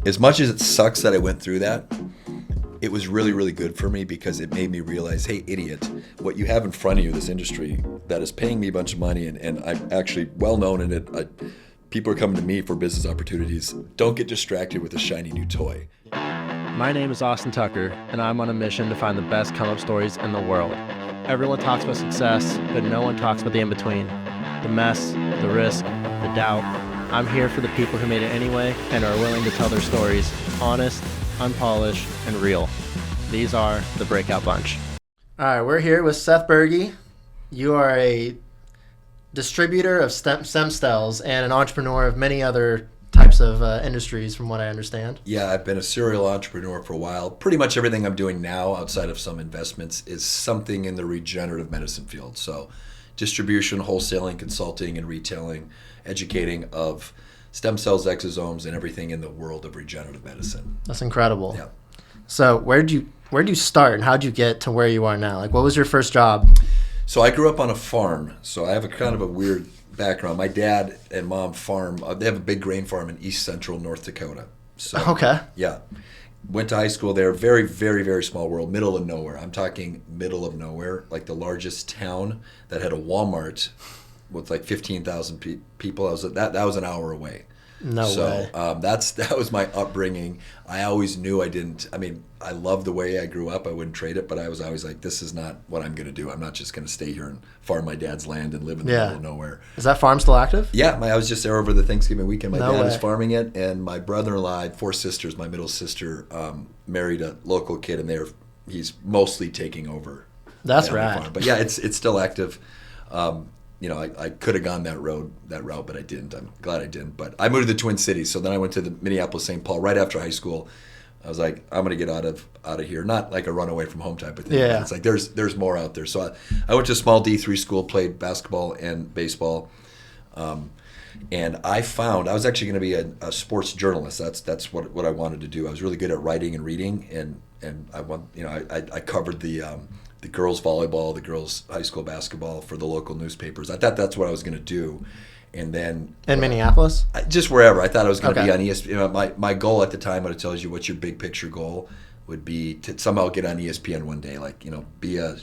As much as it sucks that I went through that, it was really, really good for me because it made me realize, hey, idiot, what you have in front of you, this industry that is paying me a bunch of money, and I'm actually well known in it. People are coming to me for business opportunities. Don't get distracted with a shiny new toy. My name is Austin Tucker, and I'm on a mission to find the best come-up stories in the world. Everyone talks about success, but no one talks about the in-between. The mess, the risk, the doubt. I'm here for the people who made it anyway and are willing to tell their stories honest, unpolished, and real. These are the Breakout Bunch. All right, we're here with Seth Berge. You are a distributor of stem cells and an entrepreneur of many other types of industries, from what I understand. Yeah, I've been a serial entrepreneur for a while. Pretty much everything I'm doing now, outside of some investments, is something in the regenerative medicine field. So distribution, wholesaling, consulting, and retailing, educating of stem cells, exosomes, and everything in the world of regenerative medicine. That's incredible. Yeah. So where'd you start, and how'd you get to where you are now? Like, what was your first job? So I grew up on a farm, so I have a kind of a weird background. My dad and mom farm, they have a big grain farm in east central North Dakota. So, Okay. Yeah. Went to high school there, very, very, very small world, middle of nowhere. I'm talking middle of nowhere, like the largest town that had a Walmart with like 15,000 people. That was an hour away. No way. That was my upbringing. I always knew I loved the way I grew up. I wouldn't trade it, but I was always like, this is not what I'm going to do. I'm not just going to stay here and farm my dad's land and live in the middle of nowhere. Is that farm still active? Yeah, I was just there over the Thanksgiving weekend. My dad way. is farming it, and my brother-in-law, I had 4 sisters. My middle sister married a local kid, and he's mostly taking over. That's the right. farm. But yeah, it's still active. I could have gone that route, but I didn't. I'm glad I didn't. But I moved to the Twin Cities, so then I went to the Minneapolis-St. Paul right after high school. I was like, I'm gonna get out of here, not like a run away from home type of thing. Yeah. It's like there's more out there. So I went to a small D3 school, played basketball and baseball, and I found I was actually going to be a sports journalist. That's what I wanted to do. I was really good at writing and reading, and I covered the girls volleyball, the girls high school basketball for the local newspapers. I thought that's what I was going to do. And then in Minneapolis? Just wherever. I thought I was going to be Okay. on ESPN. My goal at the time, what it tells you what's your big picture goal, would be to somehow get on ESPN one day. Like, be a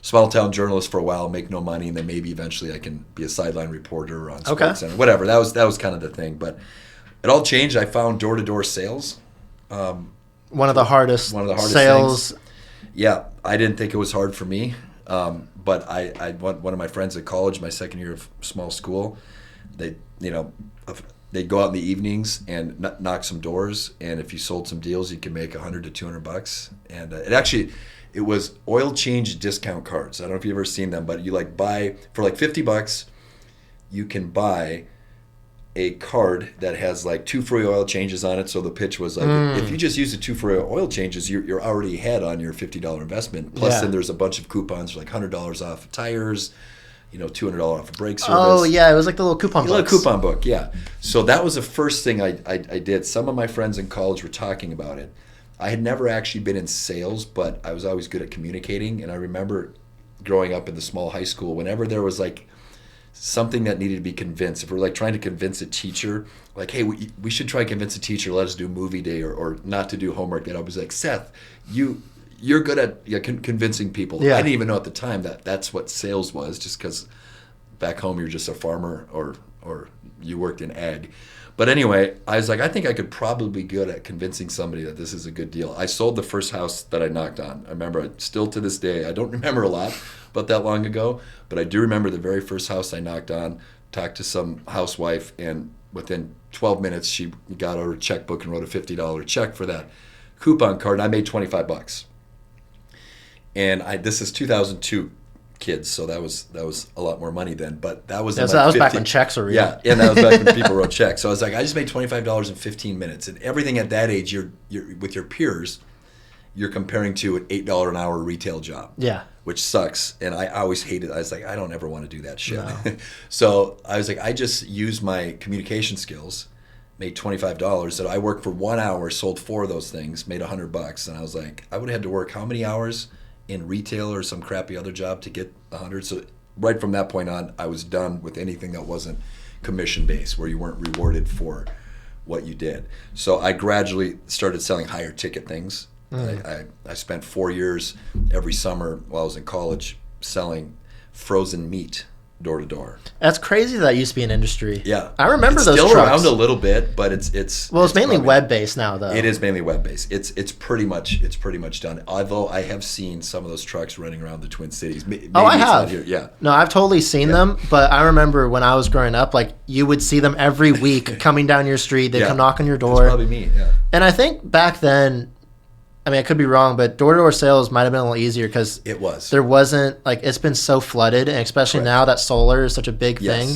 small town journalist for a while, make no money, and then maybe eventually I can be a sideline reporter on Sports Center, whatever. That was kind of the thing. But it all changed. I found door-to-door sales. One of the hardest sales. Things. Yeah, I didn't think it was hard for me. But one of my friends at college, my second year of small school, they'd go out in the evenings and knock some doors, and if you sold some deals, you could make $100 to $200. And it was oil change discount cards. I don't know if you've ever seen them, but you buy for $50, you can buy a card that has 2 free oil changes on it. So the pitch was if you just use the 2 free oil changes, you're already ahead on your $50 investment. Plus, then there's a bunch of coupons for $100 off tires, $200 off a brake service. Oh yeah, it was like the little coupon book. Little coupon book, yeah. So that was the first thing I did. Some of my friends in college were talking about it. I had never actually been in sales, but I was always good at communicating. And I remember growing up in the small high school, whenever there was something that needed to be convinced, if we're trying to convince a teacher, hey, we should try to convince a teacher, let us do movie day or not to do homework, and I was like, Seth, you're good at convincing people. Yeah. I didn't even know at the time that that's what sales was, just because back home you're just a farmer or you worked in ag. But anyway, I was like, I think I could probably be good at convincing somebody that this is a good deal. I sold the first house that I knocked on. I remember, still to this day, I don't remember a lot about that long ago, but I do remember the very first house I knocked on, talked to some housewife, and within 12 minutes she got her checkbook and wrote a $50 check for that coupon card, and I made $25. And this is 2002, kids, so that was a lot more money then. But that was that was back when checks were real. Yeah, and that was back when people wrote checks. So I was like, I just made $25 in 15 minutes, and everything at that age, you're with your peers, you're comparing to an $8 an hour retail job. Yeah. Which sucks, and I always hated it. I was like, I don't ever want to do that shit. No. So I was like, I just used my communication skills, made $25. So I worked for 1 hour, sold 4 of those things, made $100, and I was like, I would have had to work how many hours in retail or some crappy other job to get 100? So right from that point on, I was done with anything that wasn't commission based, where you weren't rewarded for what you did. So I gradually started selling higher ticket things. I spent 4 years every summer while I was in college selling frozen meat door to door. That's crazy that used to be an industry. Yeah. I remember it's those still trucks. around a little bit, but it's mainly probably web-based now, though. It is mainly web-based. It's pretty much done. Although I have seen some of those trucks running around the Twin Cities. Maybe I it's not have. here. Yeah. No, I've totally seen them, but I remember when I was growing up, like, you would see them every week coming down your street. They'd come knock on your door. It's probably me, yeah. And I think back then, I mean, I could be wrong, but door-to-door sales might have been a little easier because It was. there wasn't, like, it's been so flooded, and especially Correct. now that solar is such a big thing.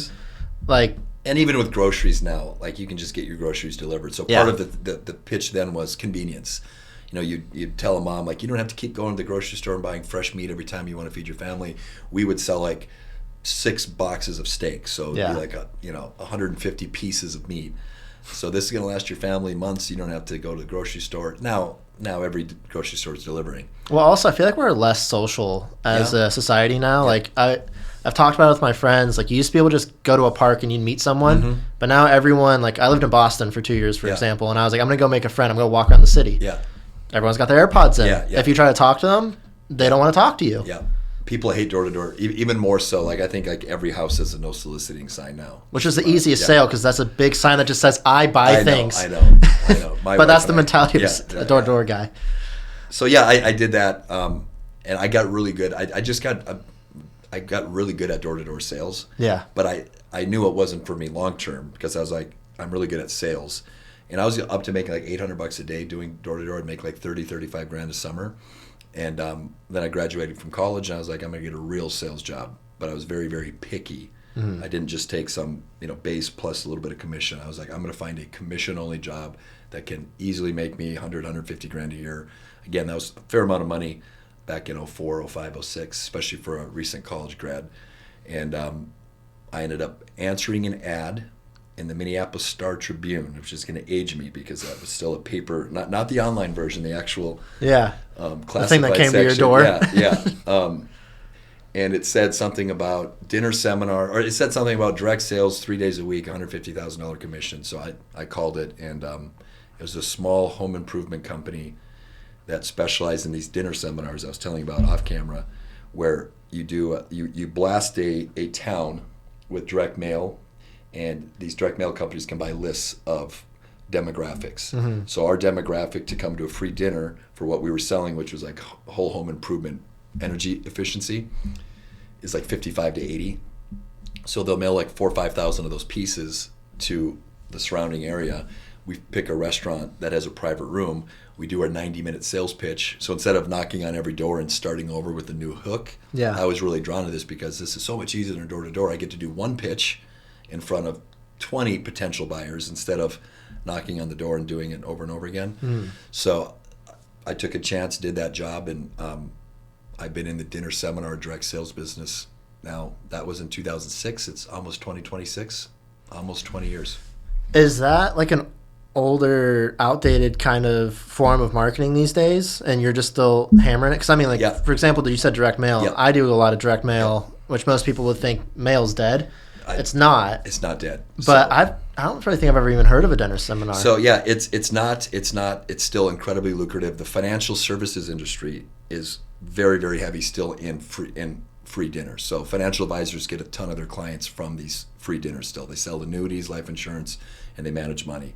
Like, And even with groceries now, like, you can just get your groceries delivered. So part of the pitch then was convenience. You know, you'd tell a mom, like, you don't have to keep going to the grocery store and buying fresh meat every time you want to feed your family. We would sell, like, 6 boxes of steak. So it'd be like, 150 pieces of meat. So this is going to last your family months. You don't have to go to the grocery store. Now every grocery store is delivering. well, also, I feel like we're less social as a society now. Like, I've talked about it with my friends. Like, you used to be able to just go to a park and you'd meet someone. But now everyone, like, I lived in Boston for 2 years, for example, and I was like, I'm going to go make a friend. I'm going to walk around the city. Yeah. Everyone's got their AirPods in. Yeah. If you try to talk to them, they don't want to talk to you. Yeah. People hate door to door, even more so. Like, I think like every house has a no soliciting sign now. Which is the easiest sale because that's a big sign that just says, I buy things. I know. But that's the mentality of a door-to-door guy. So yeah, I did that, and I got really good. I got really good at door-to-door sales. Yeah. But I knew it wasn't for me long term because I was like, I'm really good at sales. And I was up to making like $800 a day doing door-to-door. I'd make like 35 grand a summer. And then I graduated from college, and I was like, I'm going to get a real sales job. But I was very, very picky. I didn't just take some, base plus a little bit of commission. I was like, I'm going to find a commission-only job that can easily make me 150 grand a year. Again, that was a fair amount of money back in 04, 05, 06, especially for a recent college grad. And I ended up answering an ad in the Minneapolis Star-Tribune, which is going to age me because that was still a paper, not the online version, the actual classified the thing that came section. to your door. Yeah. And it said something about dinner seminar, or it said something about direct sales 3 days a week, $150,000 commission. So I called it, and it was a small home improvement company that specialized in these dinner seminars I was telling you about off camera, where you do you blast a town with direct mail, and these direct mail companies can buy lists of demographics. So our demographic to come to a free dinner for what we were selling, which was like whole home improvement energy efficiency, is like 55 to 80. So they'll mail like 4,000 or 5,000 of those pieces to the surrounding area. We pick a restaurant that has a private room. We do our 90-minute sales pitch. So instead of knocking on every door and starting over with a new hook, I was really drawn to this because this is so much easier than door to door. I get to do one pitch in front of 20 potential buyers instead of knocking on the door and doing it over and over again. So I took a chance, did that job, and I've been in the dinner seminar direct sales business now. That was in 2006. It's almost 2026, almost 20 years. Is that like an older, outdated kind of form of marketing these days, and you're just still hammering it? Because I mean, like, for example, you said direct mail. I do a lot of direct mail, which most people would think mail's dead. It's not. It's not dead. But I don't really think I've ever even heard of a dinner seminar. So yeah, it's not. It's still incredibly lucrative. The financial services industry is very, very heavy still in free dinners. So financial advisors get a ton of their clients from these free dinners still. They sell annuities, life insurance, and they manage money.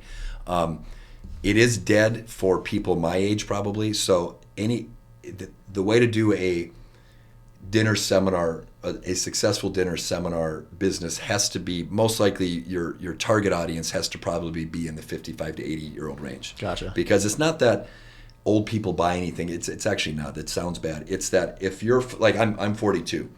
It is dead for people my age probably. So the way to do a dinner seminar, a successful dinner seminar business has to be, most likely your target audience has to probably be in the 55 to 80-year-old range. Gotcha. Because it's not that old people buy anything. It's actually not. That sounds bad. It's that if you're, like, I'm 42.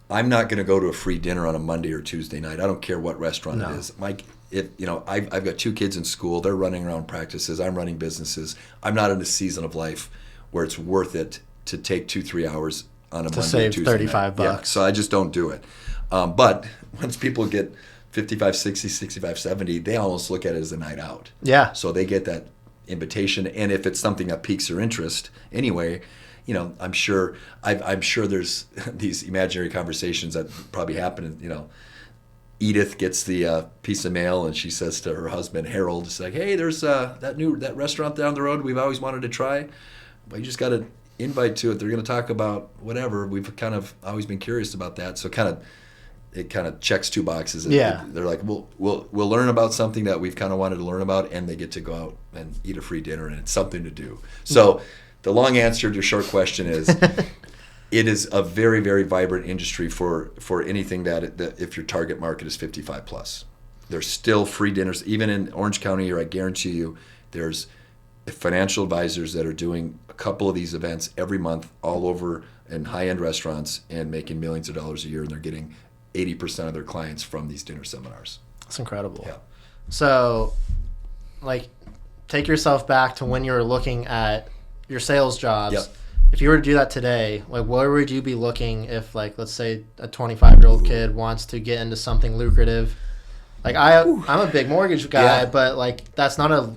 I'm not going to go to a free dinner on a Monday or Tuesday night. I don't care what restaurant it is. Mike, I've got 2 kids in school. They're running around practices. I'm running businesses. I'm not in a season of life where it's worth it to take 2-3 hours on a Monday or save Tuesday $35. Yeah, so I just don't do it. But once people get 55, 60, 65, 70, they almost look at it as a night out. Yeah. So they get that invitation, and if it's something that piques their interest anyway, I'm sure there's these imaginary conversations that probably happen, Edith gets the piece of mail, and she says to her husband Harold, "It's like, hey, there's that restaurant down the road we've always wanted to try, but you just got an invite to it. They're going to talk about whatever. We've kind of always been curious about that." So it kind of checks two boxes. They're like, we'll learn about something that we've kind of wanted to learn about, and they get to go out and eat a free dinner, and it's something to do. So the long answer to your short question is. It is a very, very vibrant industry for anything that if your target market is 55 plus. There's still free dinners. Even in Orange County here, I guarantee you, there's financial advisors that are doing a couple of these events every month all over in high-end restaurants and making millions of dollars a year, and they're getting 80% of their clients from these dinner seminars. That's incredible. Yeah. So, like, take yourself back to when you were looking at your sales jobs. Yep. If you were to do that today, like, where would you be looking if, like, let's say a 25-year-old kid wants to get into something lucrative? Like, I'm a big mortgage guy, but, like, that's not a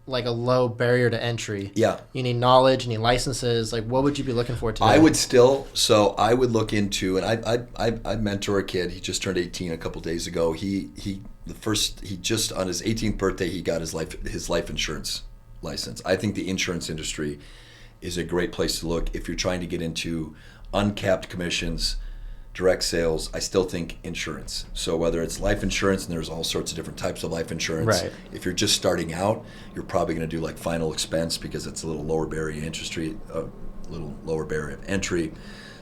low barrier to entry. Yeah. You need knowledge, you need licenses. Like, what would you be looking for today? I would look into, and I mentor a kid. He just turned 18 a couple days ago. He just on his 18th birthday, he got his life insurance license. I think the insurance industry is a great place to look if you're trying to get into uncapped commissions, direct sales. I still think insurance. So whether it's life insurance, and there's all sorts of different types of life insurance. Right. If you're just starting out, you're probably going to do like final expense because it's a little lower barrier of entry.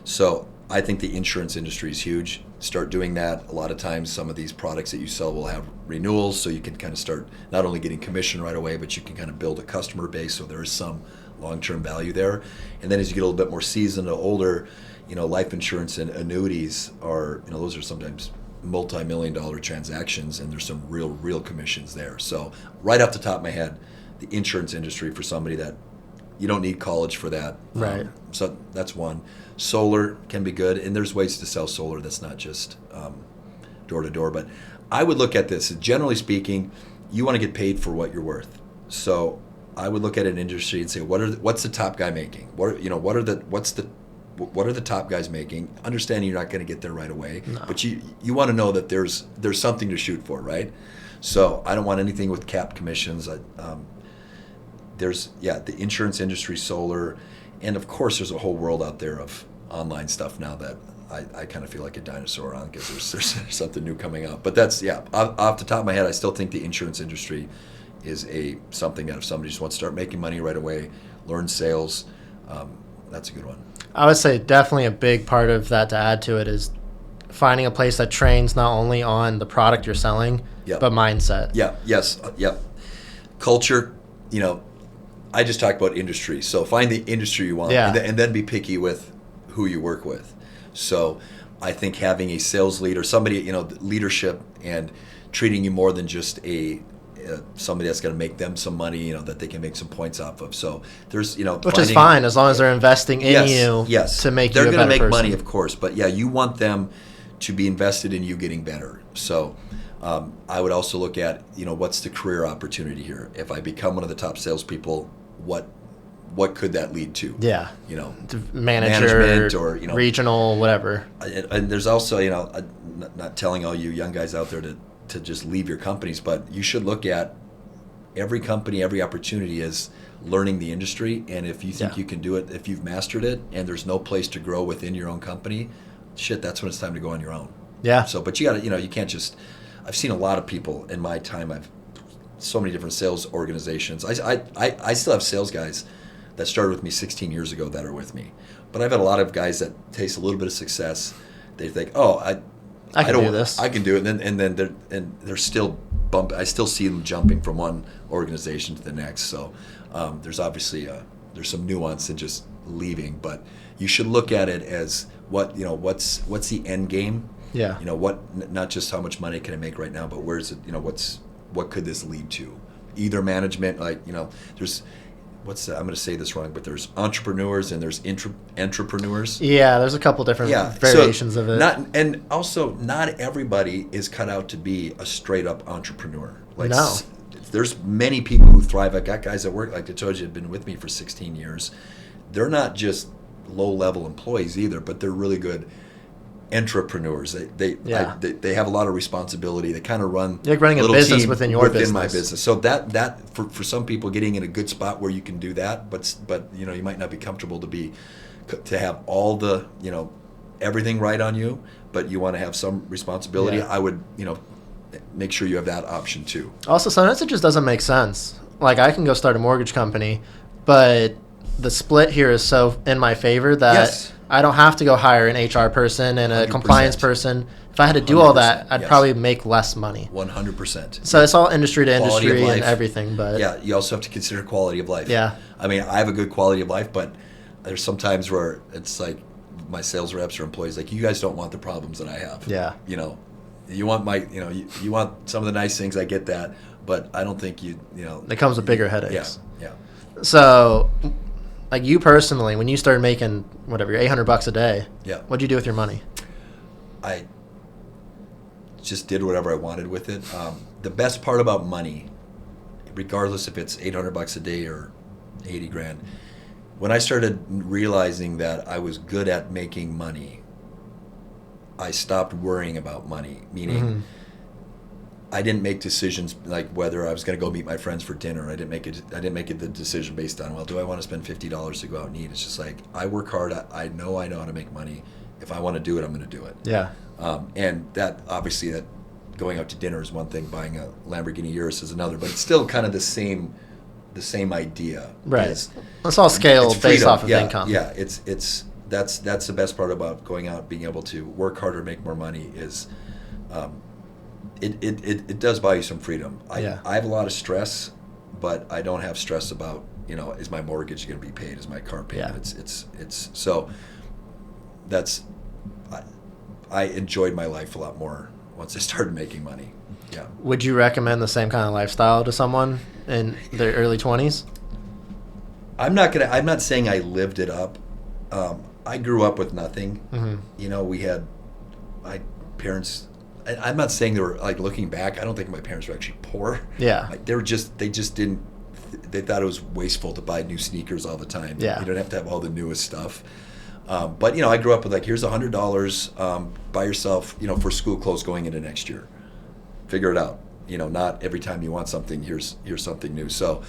So I think the insurance industry is huge. Start doing that. A lot of times some of these products that you sell will have renewals, so you can kind of start not only getting commission right away, but you can kind of build a customer base, so there is some long-term value there. And then as you get a little bit more seasoned or older, life insurance and annuities are, those are sometimes multi-million-dollar transactions, and there's some real commissions there. So right off the top of my head, the insurance industry for somebody that you don't need college for that. Right. So that's one. Solar can be good, and there's ways to sell solar that's not just door to door. But I would look at this. Generally speaking, you want to get paid for what you're worth. So I would look at an industry and say, what's the top guy making? What are the top guys making? Understanding you're not going to get there right away, but you want to know that there's something to shoot for, right? So I don't want anything with capped commissions. There's the insurance industry, solar, and of course there's a whole world out there of online stuff now that I kind of feel like a dinosaur on because there's something new coming out. But that's off the top of my head, I still think the insurance industry is something that if somebody just wants to start making money right away, learn sales, that's a good one. I would say definitely a big part of that to add to it is finding a place that trains not only on the product you're selling, but mindset. Culture, I just talked about industry. So find the industry you want and then be picky with who you work with. So I think having a sales lead or somebody, leadership and treating you more than just somebody that's going to make them some money, that they can make some points off of. So there's, which is fine as long as they're investing in you to make you a better person. They're going to make money, of course, but you want them to be invested in you getting better. So I would also look at, what's the career opportunity here? If I become one of the top salespeople, what could that lead to? Yeah. Manager, management or, regional, whatever. And there's also, not telling all you young guys out there to just leave your companies, but you should look at every company, every opportunity as learning the industry. And if you think you can do it, if you've mastered it and there's no place to grow within your own company, that's when it's time to go on your own. Yeah. So, but you got to, you can't just, I've seen a lot of people in my time. I've so many different sales organizations. I still have sales guys that started with me 16 years ago that are with me. But I've had a lot of guys that taste a little bit of success. They think, I can do this. I can do it, and then they're still bumping. I still see them jumping from one organization to the next. So there's obviously there's some nuance in just leaving, but you should look at it as what's the end game. Yeah. Not just how much money can I make right now, but where's it? What could this lead to? Either management, there's. I'm going to say this wrong, but there's entrepreneurs and there's entrepreneurs. Yeah, there's a couple different variations of it. Not everybody is cut out to be a straight up entrepreneur. No. There's many people who thrive. I got guys that work, like I told you, have been with me for 16 years. They're not just low level employees either, but they're really good entrepreneurs. They have a lot of responsibility. They kind of run You're like running a business within your business. My business. So that for some people, getting in a good spot where you can do that, but you might not be comfortable to have all the everything right on you, but you want to have some responsibility. Yeah. I would make sure you have that option too. Also, sometimes it just doesn't make sense. Like, I can go start a mortgage company, but the split here is so in my favor that Yes. I don't have to go hire an HR person and a 100%. compliance person. If I had to do all that, I'd yes. probably make less money. 100%. So it's all industry to Quality of industry and life. everything. But Yeah, you also have to consider quality of life. Yeah. I mean, I have a good quality of life, but there's some times where it's like my sales reps or employees, like, you guys don't want the problems that I have. Yeah. You want you want some of the nice things. I get that, but I don't think it comes with bigger headaches. Yeah. So, like, you personally, when you started making whatever, $800 a day, Yeah. what'd you do with your money? I just did whatever I wanted with it. The best part about money, regardless if it's $800 a day or 80 grand, when I started realizing that I was good at making money, I stopped worrying about money. Meaning, I didn't make decisions like whether I was going to go meet my friends for dinner. I didn't make it the decision based on, well, do I want to spend $50 to go out and eat? It's just like, I work hard. I know how to make money. If I want to do it, I'm going to do it. Yeah. And that obviously, that going out to dinner is one thing, buying a Lamborghini Urus is another, but it's still kind of the same idea. Right. It's all scale based off of income. Yeah. That's the best part about going out, being able to work harder, make more money is, it does buy you some freedom. I have a lot of stress, but I don't have stress about, is my mortgage going to be paid? Is my car paid? Yeah. It's so that's, I enjoyed my life a lot more once I started making money. Yeah. Would you recommend the same kind of lifestyle to someone in their early 20s? I'm not saying I lived it up. I grew up with nothing. Mm-hmm. We had my parents. I'm not saying they were, like, looking back, I don't think my parents were actually poor. Yeah. Like, they just didn't. They thought it was wasteful to buy new sneakers all the time. Yeah. You don't have to have all the newest stuff. But I grew up with, like, here's $100, buy yourself, for school clothes going into next year. Figure it out. Not every time you want something, here's something new. So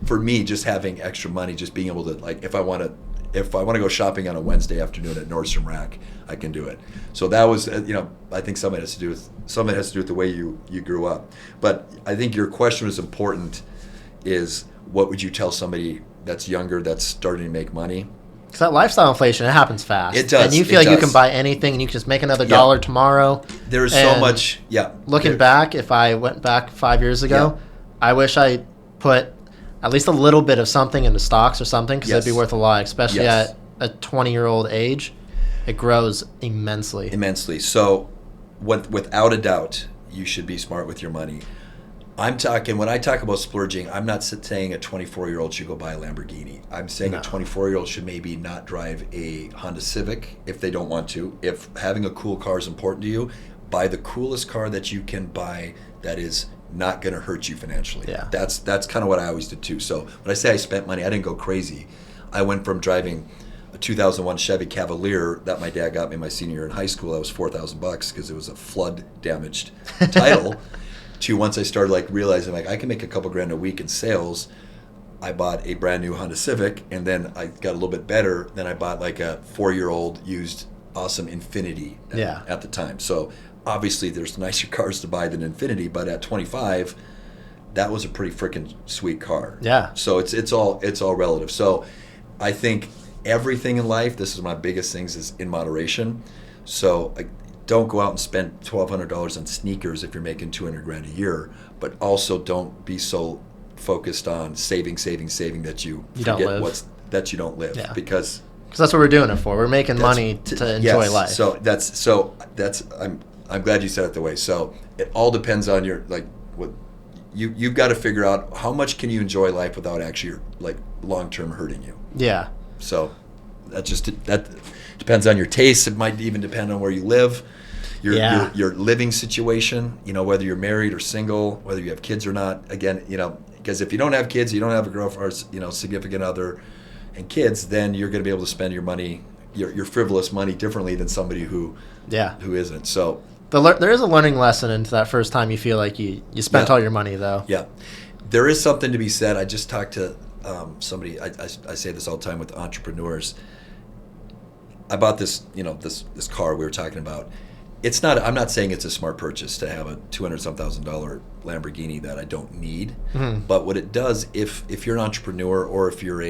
for me, just having extra money, just being able to, like, if I want to go shopping on a Wednesday afternoon at Nordstrom Rack, I can do it. So that was, I think some of it has to do with the way you grew up. But I think your question was important. Is what would you tell somebody that's younger, that's starting to make money? Because that lifestyle inflation, it happens fast. It does. And you feel like you can buy anything and you can just make another dollar tomorrow. There's so much, Looking back, if I went back 5 years ago, I wish I put at least a little bit of something into stocks or something, because it'd be worth a lot, especially at a 20-year-old age. It grows immensely. So without a doubt, you should be smart with your money. When I talk about splurging, I'm not saying a 24-year-old should go buy a Lamborghini. I'm saying a 24-year-old should maybe not drive a Honda Civic if they don't want to. If having a cool car is important to you, buy the coolest car that you can buy that is not going to hurt you financially. Yeah. That's kind of what I always did too. So when I say I spent money, I didn't go crazy. I went from driving a 2001 Chevy Cavalier that my dad got me my senior year in high school. That was $4,000 because it was a flood damaged title. To once I started realizing I can make a couple grand a week in sales, I bought a brand new Honda Civic, and then I got a little bit better. Then I bought a 4-year-old used awesome Infiniti at the time. So obviously there's nicer cars to buy than Infiniti, but at 25, that was a pretty freaking sweet car. Yeah. So it's all relative. So I think everything in life, this is my biggest things, is in moderation. So don't go out and spend $1,200 on sneakers if you're making $200,000 a year, but also don't be so focused on saving that you forget that you don't live. Yeah. Because that's what we're doing it for. We're making money to enjoy life. So that's I'm glad you said it the way. So it all depends on your what you've got to figure out how much can you enjoy life without actually long term hurting you. Yeah. So that depends on your taste. It might even depend on where you live, your living situation, whether you're married or single, whether you have kids or not. Again, because if you don't have kids, you don't have a girlfriend or, significant other and kids, then you're going to be able to spend your money your frivolous money differently than somebody who isn't. So there is a learning lesson into that first time you feel like you spent all your money, though. Yeah. There is something to be said. I just talked to somebody, I say this all the time with entrepreneurs. I bought this car we were talking about. I'm not saying it's a smart purchase to have a $200,000 Lamborghini that I don't need. Mm-hmm. But what it does, if you're an entrepreneur or if you're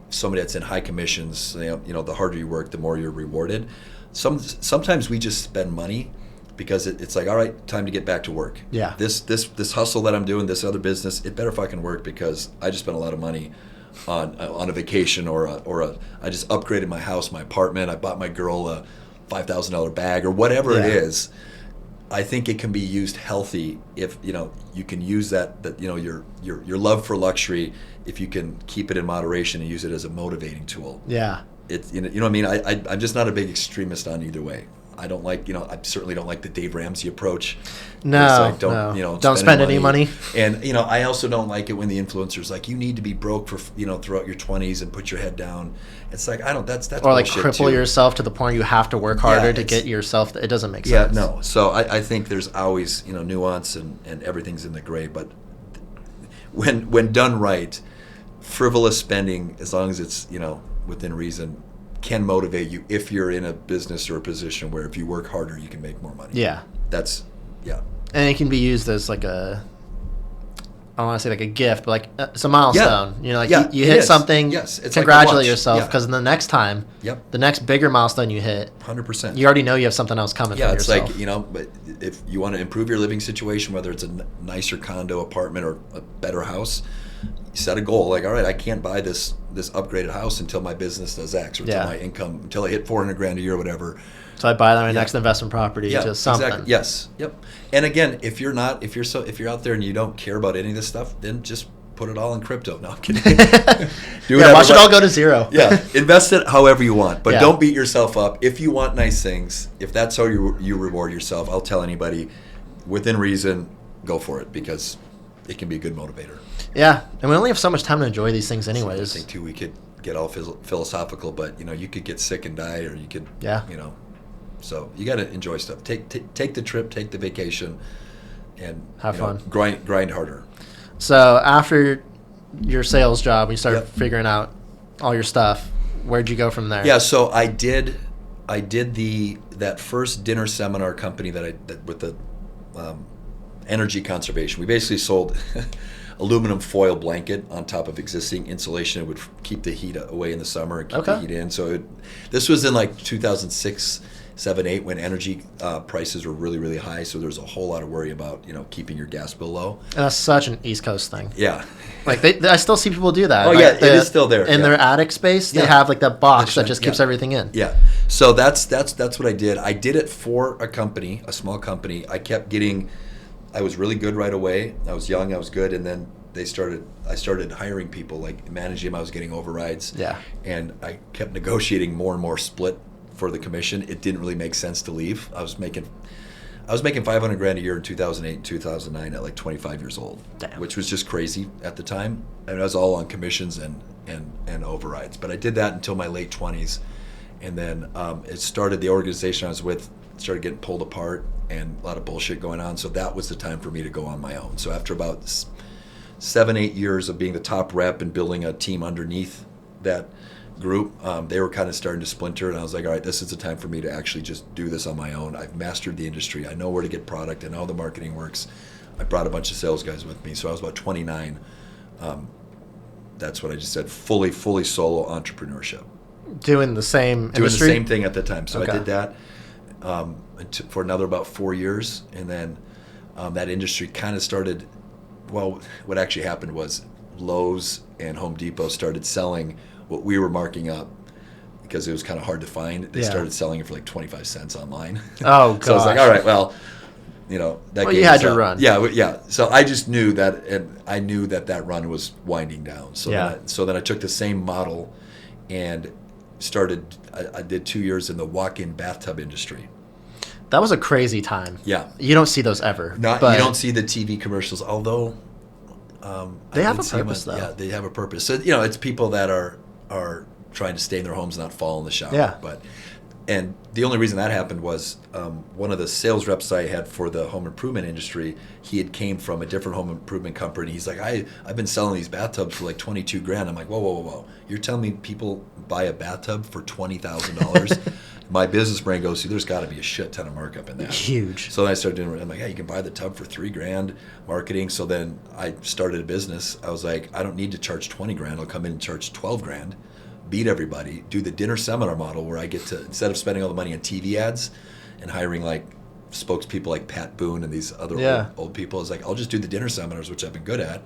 somebody that's in high commissions, the harder you work, the more you're rewarded. Sometimes we just spend money because it's like, all right, time to get back to work. Yeah. This hustle that I'm doing, this other business, it better fucking work because I just spent a lot of money on a vacation I just upgraded my house, my apartment. I bought my girl a $5,000 bag or whatever it is. I think it can be used healthy if you can use that your love for luxury, if you can keep it in moderation and use it as a motivating tool. Yeah. It's what I mean. I'm just not a big extremist on either way. I don't like I certainly don't like the Dave Ramsey approach. No, don't spend any money. And I also don't like it when the influencer's like, you need to be broke for throughout your 20s and put your head down. It's like that's or like cripple yourself to the point you have to work harder to get yourself. It doesn't make sense. Yeah, no. So I think there's always nuance and everything's in the gray. But when done right, frivolous spending, as long as it's within reason, can motivate you if you're in a business or a position where if you work harder you can make more money. Yeah. And it can be used as like I don't want to say like a gift, but like it's a milestone. You hit something. Yes, it's congratulate like yourself because the next time, the next bigger milestone you hit, 100%. You already know you have something else coming. Yeah, for it's yourself. like but if you want to improve your living situation, whether it's a nicer condo, apartment, or a better house, set a goal like, all right, I can't buy this upgraded house until my business does X or until my income, until I hit $400,000 a year or whatever. So I buy my next investment property, just something. Exactly. Yes. Yep. And again, if you're out there and you don't care about any of this stuff, then just put it all in crypto. No, I'm kidding. Watch it all go to zero. Yeah. Invest it however you want, but don't beat yourself up. If you want nice things, if that's how you reward yourself, I'll tell anybody, within reason, go for it because it can be a good motivator. Yeah, and we only have so much time to enjoy these things anyways. So I think, too, we could get all philosophical, but, you could get sick and die, or you could, so you got to enjoy stuff. Take the trip, take the vacation, and have fun. Grind harder. So after your sales job, you started figuring out all your stuff. Where'd you go from there? Yeah, so I did that first dinner seminar company with the energy conservation. We basically sold aluminum foil blanket on top of existing insulation. It would keep the heat away in the summer and keep the heat in. So this was in like 2006, 7, 8 when energy prices were really, really high. So there's a whole lot of worry about keeping your gas bill low. And that's such an East Coast thing. Yeah. Like I still see people do that. Oh yeah, it is still there. In their attic space, they have like that box that just keeps everything in. Yeah. So that's what I did. I did it for a company, a small company. I was really good right away. I was young, I was good, and then I started hiring people, like managing them. I was getting overrides. Yeah. And I kept negotiating more and more split for the commission. It didn't really make sense to leave. I was making $500,000 a year in 2008 and 2009 at like 25 years old. Damn. Which was just crazy at the time. And I was all on commissions and overrides. But I did that until my late 20s. And then the organization I was with started getting pulled apart and a lot of bullshit going on. So that was the time for me to go on my own. So after about 7-8 years of being the top rep and building a team underneath that group, they were kind of starting to splinter, and I was like, all right, this is the time for me to actually just do this on my own. I've mastered the industry. I know where to get product. I know how the marketing works. I brought a bunch of sales guys with me. So I was about 29. That's what I just said, fully solo entrepreneurship. Doing the same industry? Doing the same thing at the time. So I did that for another about 4 years, and then that industry kind of started. Well, what actually happened was Lowe's and Home Depot started selling what we were marking up because it was kind of hard to find. They started selling it for like 25 cents online. Oh, God. So I was like, all right, well, that you had your run. Yeah. So I just knew that, and I knew that run was winding down. So then I took the same model and started. I did 2 years in the walk-in bathtub industry. That was a crazy time. Yeah. You don't see those ever. You don't see the TV commercials, although they have a purpose, though. Yeah, they have a purpose. So, it's people that are trying to stay in their homes and not fall in the shower. Yeah. And the only reason that happened was one of the sales reps I had for the home improvement industry, he had came from a different home improvement company. He's like, I've been selling these bathtubs for like 22 grand. I'm like, whoa. You're telling me people buy a bathtub for $20,000? My business brain goes, see, there's got to be a shit ton of markup in that. Huge. So then I started doing it. I'm like, hey, you can buy the tub for $3 grand, marketing. So then I started a business. I was like, I don't need to charge 20 grand. I'll come in and charge 12 grand. Beat everybody, do the dinner seminar model where I get to, instead of spending all the money on TV ads and hiring like spokespeople like Pat Boone and these other old people, I was like, I'll just do the dinner seminars, which I've been good at,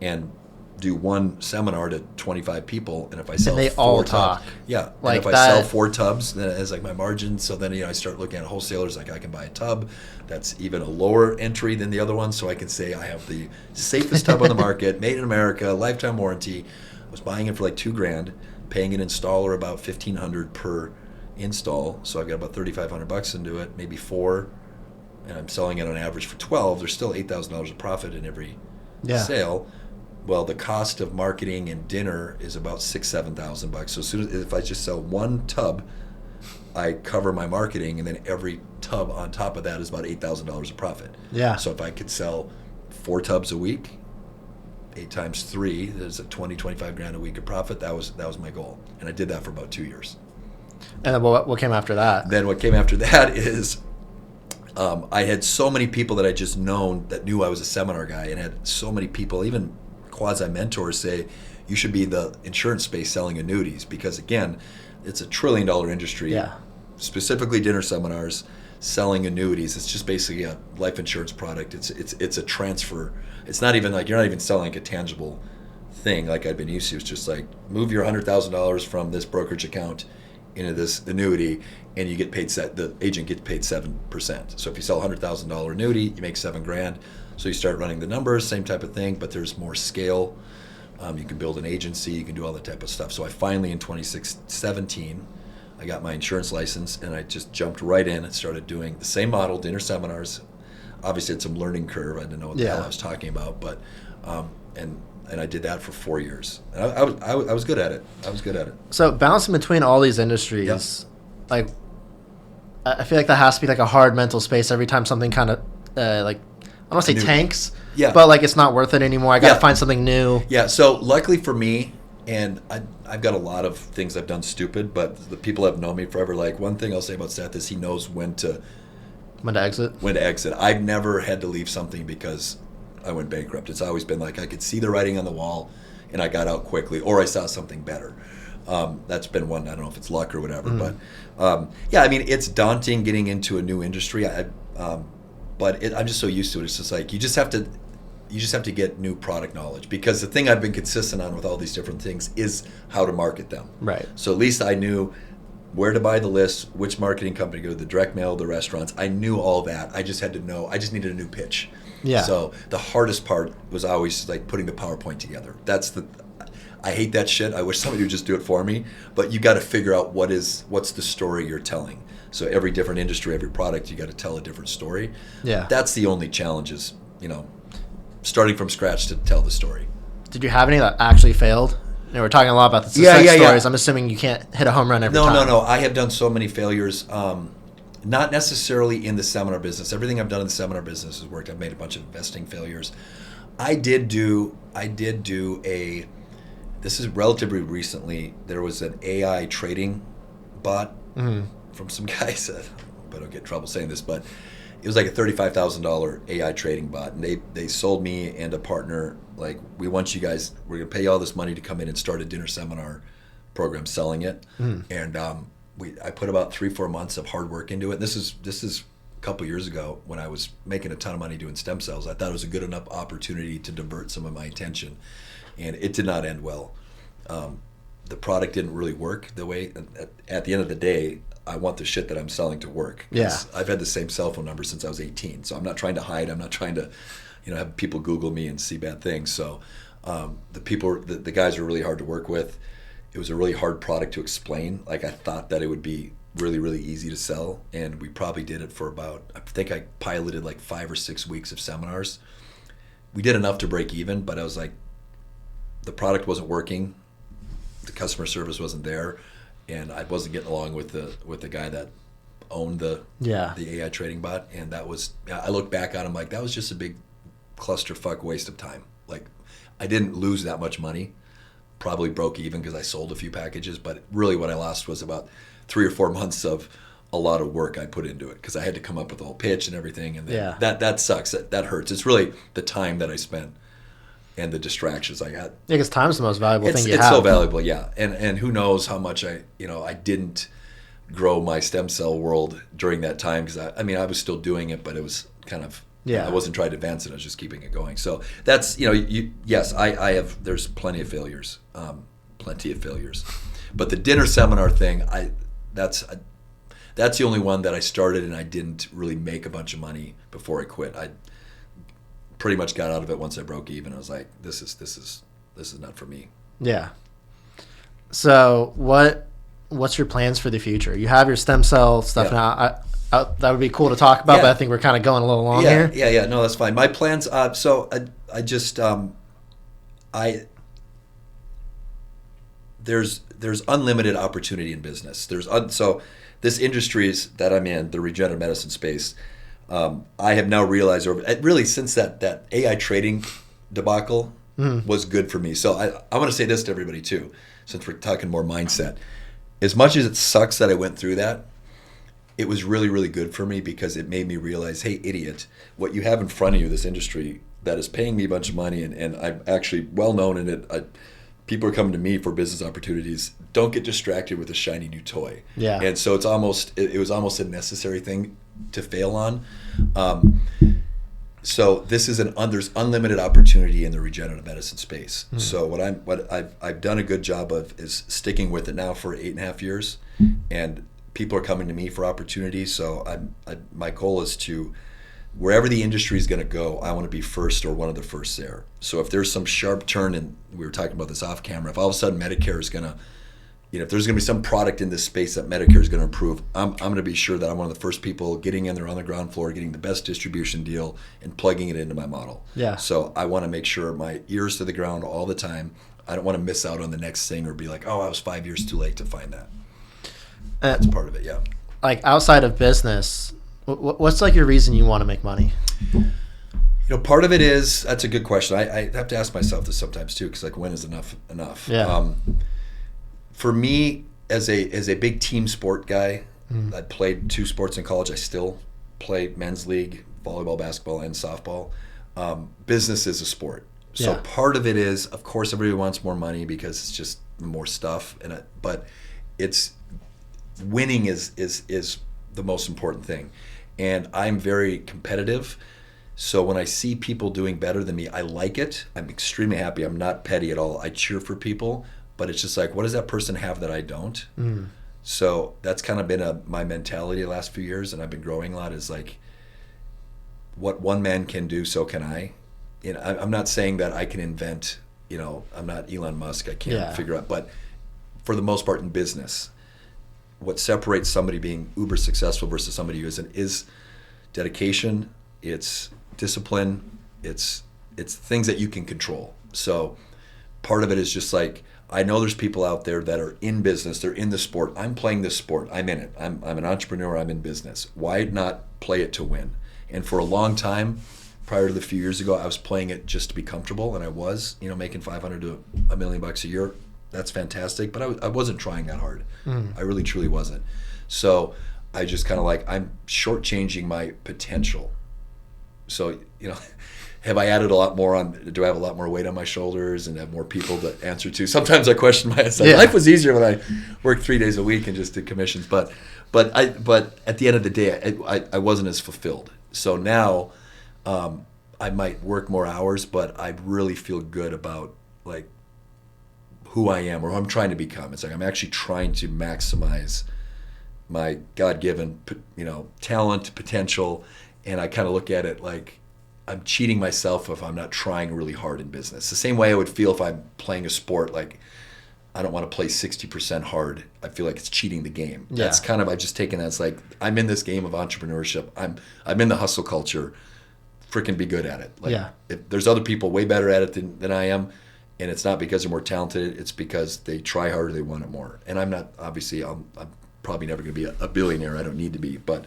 and do one seminar to 25 people. And if I sell and they 4 all tubs, talk. yeah. Like and if I sell 4 tubs, then it has like my margin. So then, I start looking at wholesalers, like I can buy a tub that's even a lower entry than the other one. So I can say I have the safest tub on the market, made in America, lifetime warranty. I was buying it for like $2 grand. Paying an installer about $1,500 per install, so I've got about $3,500 into it, maybe 4, and I'm selling it on average for 12. There's still $8,000 of profit in every sale. Well, the cost of marketing and dinner is about $6,000-$7,000. So as soon as if I just sell one tub, I cover my marketing, and then every tub on top of that is about $8,000 of profit. Yeah. So if I could sell 4 tubs a week, 8 times 3, there's a 25 grand a week of profit. That was my goal, and I did that for about 2 years. And then what came after that? Then what came after that is I had so many people that I just known that knew I was a seminar guy, and had so many people, even quasi mentors, say you should be in the insurance space selling annuities, because again, it's a $1 trillion industry. Yeah. Specifically dinner seminars, selling annuities. It's just basically a life insurance product. It's a transfer. It's not even like, you're not even selling like a tangible thing like I've been used to. It's just like, move your $100,000 from this brokerage account into this annuity, and you get paid, the agent gets paid 7%. So if you sell a $100,000 annuity, you make $7 grand. So you start running the numbers, same type of thing, but there's more scale. You can build an agency, you can do all that type of stuff. So I finally, in 2017, I got my insurance license, and I just jumped right in and started doing the same model, dinner seminars. Obviously, it's some learning curve. I didn't know what the hell I was talking about, but and I did that for 4 years. And I was good at it. I was good at it. So bouncing between all these industries, like I feel like that has to be like a hard mental space every time something kind of like, I don't want to say tanks, but like it's not worth it anymore. I got to find something new. Yeah. So luckily for me, and I've got a lot of things I've done stupid, but the people that have known me forever, like, one thing I'll say about Seth is he knows when to exit. I've never had to leave something because I went bankrupt. It's always been like I could see the writing on the wall, and I got out quickly, or I saw something better. That's been one. I don't know if it's luck or whatever, but I mean, it's daunting getting into a new industry. But I'm just so used to it. It's just like you just have to get new product knowledge, because the thing I've been consistent on with all these different things is how to market them. Right. So at least I knew where to buy the list, which marketing company to go to, the direct mail, the restaurants. I knew all that. I just had to know. I just needed a new pitch. Yeah. So the hardest part was always like putting the PowerPoint together. I hate that shit. I wish somebody would just do it for me. But you got to figure out what's the story you're telling. So every different industry, every product, you got to tell a different story. Yeah. That's the only challenge is, starting from scratch to tell the story. Did you have any that actually failed? We're talking a lot about the success stories. I'm assuming you can't hit a home run every time. No. I have done so many failures. Not necessarily in the seminar business. Everything I've done in the seminar business has worked. I've made a bunch of investing failures. I did do this is relatively recently, there was an AI trading bot from some guys. I hope I don't get in trouble saying this, but it was like a $35,000 AI trading bot, and they sold me and a partner, like, we want you guys, we're gonna pay you all this money to come in and start a dinner seminar program selling it. And I put about 3-4 months of hard work into it. This is a couple years ago when I was making a ton of money doing stem cells. I thought it was a good enough opportunity to divert some of my attention, and it did not end well. The product didn't really work the way. At the end of the day, I want the shit that I'm selling to work. Yeah. I've had the same cell phone number since I was 18, so I'm not trying to hide. I'm not trying to, have people Google me and see bad things. So the guys are really hard to work with. It was a really hard product to explain. Like, I thought that it would be really, really easy to sell, and we probably did it for about, I think I piloted like 5 or 6 weeks of seminars. We did enough to break even, but I was like, the product wasn't working. the customer service wasn't there, and I wasn't getting along with the guy that owned the AI trading bot, and that was, I look back on him like that was just a big clusterfuck waste of time. Like, I didn't lose that much money, probably broke even because I sold a few packages, but really what I lost was about 3 or 4 months of a lot of work I put into it because I had to come up with the whole pitch and everything, and then that sucks. That hurts. It's really the time that I spent and the distractions I had. Yeah, because time's the most valuable thing you have. It's so valuable, yeah. And who knows how much I didn't grow my stem cell world during that time because I was still doing it, but it was kind of I wasn't trying to advance it. I was just keeping it going. So that's yes, I have. There's plenty of failures, but the dinner seminar thing, that's the only one that I started and I didn't really make a bunch of money before I quit. I pretty much got out of it once I broke even. I was like, this is not for me. Yeah. So what's your plans for the future? You have your stem cell stuff now. That would be cool to talk about, but I think we're kind of going a little long here. Yeah. No, that's fine. My plans. So I just there's unlimited opportunity in business. So this industry that I'm in, the regenerative medicine space, I have now realized really since that AI trading debacle was good for me. So I want to say this to everybody too, since we're talking more mindset. As much as it sucks that I went through that, it was really, really good for me because it made me realize, hey, idiot, what you have in front of you, this industry that is paying me a bunch of money, and I'm actually well known in it. People are coming to me for business opportunities. Don't get distracted with a shiny new toy. Yeah. And so it was almost a necessary thing to fail on. So this is there's unlimited opportunity in the regenerative medicine space. Mm-hmm. So what I've done a good job of is sticking with it now for 8.5 years, and people are coming to me for opportunities. So my goal is to, wherever the industry is going to go, I want to be first or one of the first there. So if there's some sharp turn, and we were talking about this off camera, if all of a sudden Medicare is going to, if there's going to be some product in this space that Medicare is going to approve, I'm going to be sure that I'm one of the first people getting in there on the ground floor, getting the best distribution deal, and plugging it into my model. Yeah. So I want to make sure my ears to the ground all the time. I don't want to miss out on the next thing or be like, oh, I was 5 years too late to find that. That's part of it, yeah. Like outside of business, what's like your reason you want to make money? Part of it is, that's a good question. I have to ask myself this sometimes too, because like, when is enough? Yeah. For me, as a big team sport guy, I played 2 sports in college. I still play men's league, volleyball, basketball, and softball. Business is a sport. So part of it is, of course, everybody wants more money because it's just more stuff. But it's winning is the most important thing. And I'm very competitive. So when I see people doing better than me, I like it. I'm extremely happy. I'm not petty at all. I cheer for people. But it's just like, what does that person have that I don't? So that's kind of been my mentality the last few years, and I've been growing a lot, is like, what one man can do, so can I. I'm not saying that I can invent, I'm not Elon Musk, I can't figure out, but for the most part in business, what separates somebody being uber successful versus somebody who isn't is dedication, it's discipline, it's things that you can control. So part of it is just like, I know there's people out there that are in business, they're in the sport. I'm playing this sport, I'm in it. I'm an entrepreneur, I'm in business. Why not play it to win? And for a long time, prior to the few years ago, I was playing it just to be comfortable, and I was, making $500 to $1 million a year. That's fantastic, but I wasn't trying that hard. I really, truly wasn't. So I just kind of like, I'm shortchanging my potential. So, have I added a lot more do I have a lot more weight on my shoulders and have more people to answer to? Sometimes I question myself. Life was easier when I worked 3 days a week and just did commissions. But at the end of the day, I wasn't as fulfilled. So now I might work more hours, but I really feel good about like who I am or who I'm trying to become. It's like I'm actually trying to maximize my God-given, talent, potential, and I kind of look at it like I'm cheating myself if I'm not trying really hard in business. The same way I would feel if I'm playing a sport, like I don't want to play 60% hard. I feel like it's cheating the game. Yeah. That's kind of, I've just taken that. It's like, I'm in this game of entrepreneurship. I'm in the hustle culture. Freaking be good at it. Like, if there's other people way better at it than I am, And it's not because they're more talented. It's because they try harder, they want it more. And I'm not, obviously, I'm probably never going to be a billionaire. I don't need to be. But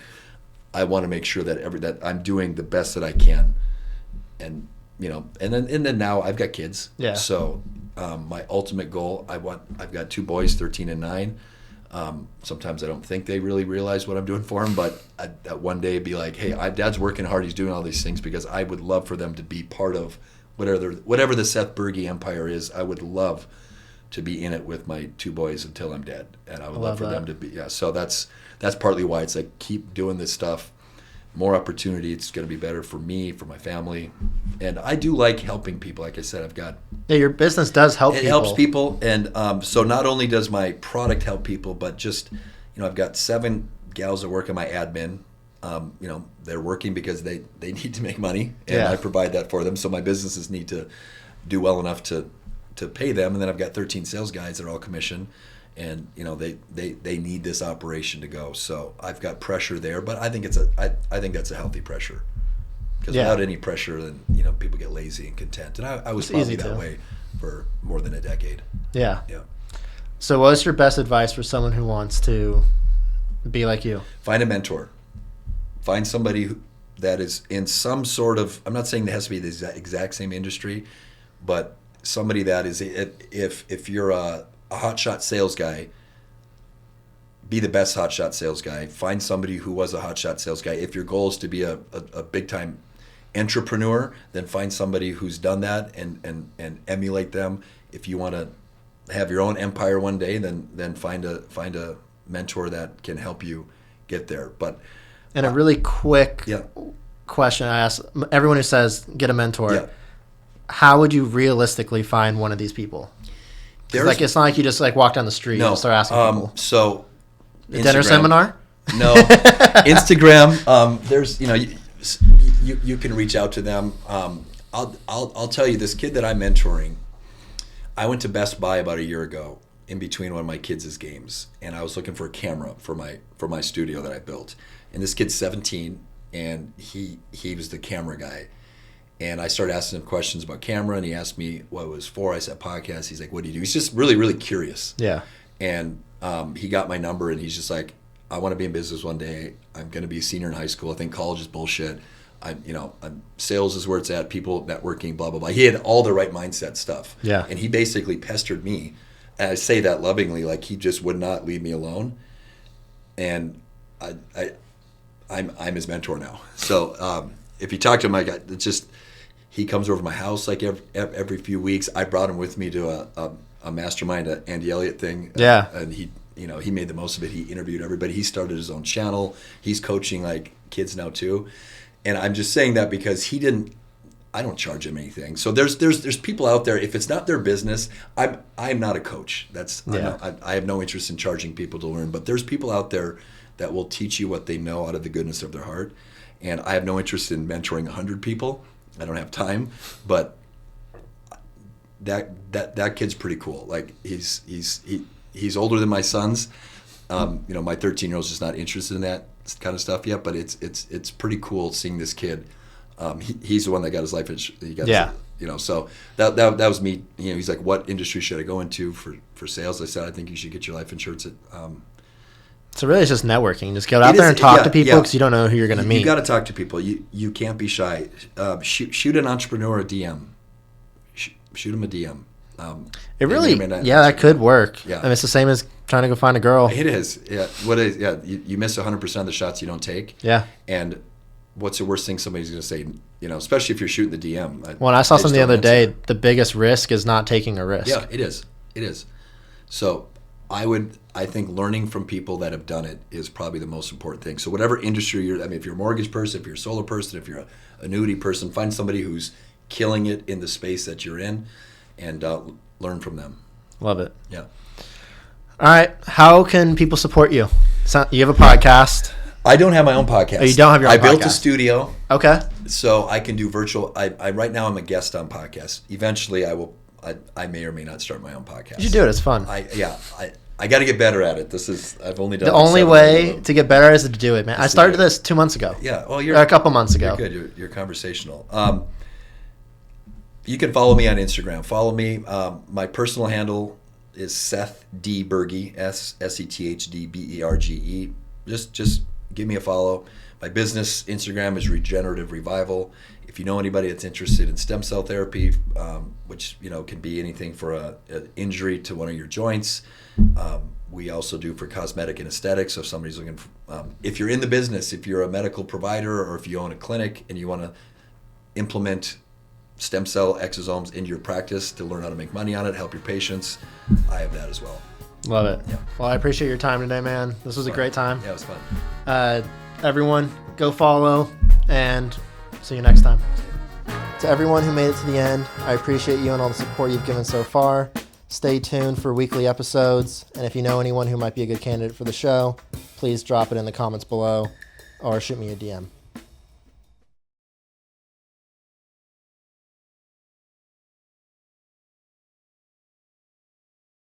I want to make sure that I'm doing the best that I can. And, and then now I've got kids. Yeah. So my ultimate goal, I've got 2 boys, 13 and 9. Sometimes I don't think they really realize what I'm doing for them, but that one day it'd be like, hey, Dad's working hard. He's doing all these things because I would love for them to be part of whatever the Seth Berge empire is. I would love to be in it with my 2 boys until I'm dead, and I would love for them to be. Yeah, so that's partly why it's like keep doing this stuff. More opportunity. It's going to be better for me, for my family, and I do like helping people. Like I said, I've got your business does help. It helps people, and so not only does my product help people, but just I've got 7 gals that work in my admin. They're working because they need to make money, and I provide that for them. So my businesses need to do well enough to pay them, and then I've got 13 sales guys that are all commission. And they need this operation to go, so I've got pressure there. But I think I think that's a healthy pressure, because without any pressure, then people get lazy and content. And I was probably that way for more than a decade. Yeah. So, what's your best advice for someone who wants to be like you? Find a mentor. Find somebody that is in some sort of. I'm not saying it has to be the exact same industry, but somebody that is. If you're a hotshot sales guy, be the best hotshot sales guy. Find somebody who was a hotshot sales guy. If your goal is to be a big time entrepreneur, then find somebody who's done that and emulate them. If you want to have your own empire one day, then find a mentor that can help you get there. But a really quick question I ask everyone who says get a mentor. Yeah. How would you realistically find one of these people? It's not like you just walk down the street and start asking people. So a dinner seminar? No. Instagram. There's you can reach out to them. I'll tell you, this kid that I'm mentoring, I went to Best Buy about a year ago in between one of my kids' games, and I was looking for a camera for my studio that I built. And this kid's 17, and he was the camera guy. And I started asking him questions about camera, and he asked me what it was for. I said, podcast. He's like, what do you do? He's just really, really curious. Yeah. And he got my number, and he's just like, I want to be in business one day. I'm going to be a senior in high school. I think college is bullshit. Sales is where it's at. People, networking, blah, blah, blah. He had all the right mindset stuff. Yeah. And he basically pestered me. And I say that lovingly, like he just would not leave me alone. And I'm his mentor now. So if you talk to him, it's just... He comes over to my house like every few weeks. I brought him with me to a mastermind, a Andy Elliott thing. Yeah. And he made the most of it. He interviewed everybody. He started his own channel. He's coaching kids now too. And I'm just saying that because I don't charge him anything. So there's people out there. If it's not their business, I'm not a coach. I have no interest in charging people to learn. But there's people out there that will teach you what they know out of the goodness of their heart. And I have no interest in mentoring 100 people. I don't have time, but that kid's pretty cool. Like he's older than my sons. My 13-year-old's just not interested in that kind of stuff yet. But it's pretty cool seeing this kid. He's the one that got his life insurance. So that was me. He's like, what industry should I go into for sales? I said, I think you should get your life insurance at. So really, it's just networking. Just get out there and talk to people because you don't know who you're going to meet. You got to talk to people. You can't be shy. Shoot an entrepreneur a DM. Shoot him a DM. It really, that could work. Yeah. I mean, it's the same as trying to go find a girl. It is. Yeah. What is? Yeah. You miss 100% of the shots you don't take. Yeah. And what's the worst thing somebody's going to say? Especially if you're shooting the DM. Well, I saw something the other day. The biggest risk is not taking a risk. Yeah, it is. It is. So I think learning from people that have done it is probably the most important thing. So whatever industry if you're a mortgage person, if you're a solar person, if you're an annuity person, find somebody who's killing it in the space that you're in and learn from them. Love it. Yeah. All right. How can people support you? You have a podcast. I don't have my own podcast. Oh, you don't have your own podcast? I built a studio. Okay. So I can do virtual. I right now I'm a guest on podcasts. Eventually I may or may not start my own podcast. You should do it. It's fun. I got to get better at it. I've only done the only way to get better is to do it, man. I started this 2 months ago. Yeah. Well, a couple months ago. You're good. You're conversational. You can follow me on Instagram. Follow me. My personal handle is Seth D Berge, SETHDBERGE. Just give me a follow. My business Instagram is Regenerative Revival. If you know anybody that's interested in stem cell therapy, which can be anything for an injury to one of your joints, we also do for cosmetic and aesthetics. So if somebody's looking for, if you're in the business, if you're a medical provider, or if you own a clinic and you want to implement stem cell exosomes into your practice to learn how to make money on it, help your patients, I have that as well. Love it. Yeah. Well, I appreciate your time today, man. This was a great time. Yeah, it was fun. Everyone, go follow, and see you next time. To everyone who made it to the end, I appreciate you and all the support you've given so far. Stay tuned for weekly episodes, and if you know anyone who might be a good candidate for the show, please drop it in the comments below or shoot me a DM.